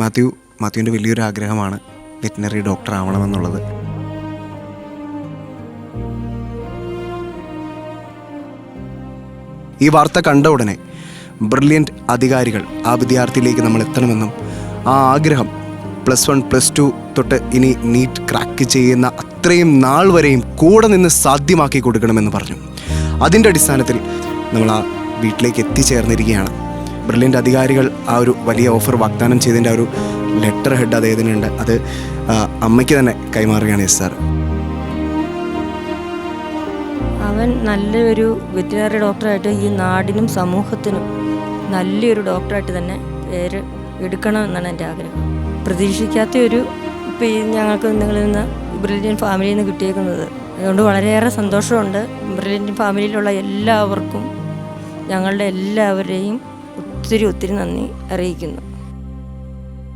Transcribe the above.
മാത്യുവിൻ്റെ വലിയൊരു ആഗ്രഹമാണ് veterinary doctor ആവണമെന്നുള്ളത്. ഈ വാർത്ത കണ്ട ഉടനെ ബ്രില്യൻ്റ് അധികാരികൾ ആ വിദ്യാർത്ഥിയിലേക്ക് നമ്മൾ എത്തണമെന്നും ആ ആഗ്രഹം +1 +2 തൊട്ട് ഇനി നീറ്റ് ക്രാക്ക് ചെയ്യുന്ന അത്രയും നാൾ വരെയും കൂടെ നിന്ന് സാധ്യമാക്കി കൊടുക്കണമെന്ന് പറഞ്ഞു. അതിൻ്റെ അടിസ്ഥാനത്തിൽ നമ്മൾ ആ വീട്ടിലേക്ക് എത്തിച്ചേർന്നിരിക്കുകയാണ്. ബ്രില്യൻ്റ് അധികാരികൾ ആ ഒരു വലിയ ഓഫർ വാഗ്ദാനം ചെയ്തതിൻ്റെ ആ ഒരു ലെറ്റർ ഹെഡ് അദ്ദേഹത്തിനുണ്ട്. അത് അമ്മയ്ക്ക് തന്നെ കൈമാറുകയാണ്. Yes sir. അവൻ നല്ലൊരു വെറ്റിനറി ഡോക്ടറായിട്ട് ഈ നാടിനും സമൂഹത്തിനും നല്ലൊരു ഡോക്ടറായിട്ട് തന്നെ പേര് എടുക്കണമെന്നാണ് എൻ്റെ ആഗ്രഹം. പ്രതീക്ഷിക്കാത്തൊരു ഞങ്ങൾക്ക് നിങ്ങളിൽ നിന്ന് ബ്രില്യൻ്റ് ഫാമിലിയിൽ നിന്ന് കിട്ടിയേക്കുന്നത്. അതുകൊണ്ട് വളരെയേറെ സന്തോഷമുണ്ട്. ബ്രില്യൻ്റ് ഫാമിലിയിലുള്ള എല്ലാവർക്കും ഞങ്ങളുടെ എല്ലാവരെയും ഒത്തിരി നന്ദി അറിയിക്കുന്നു.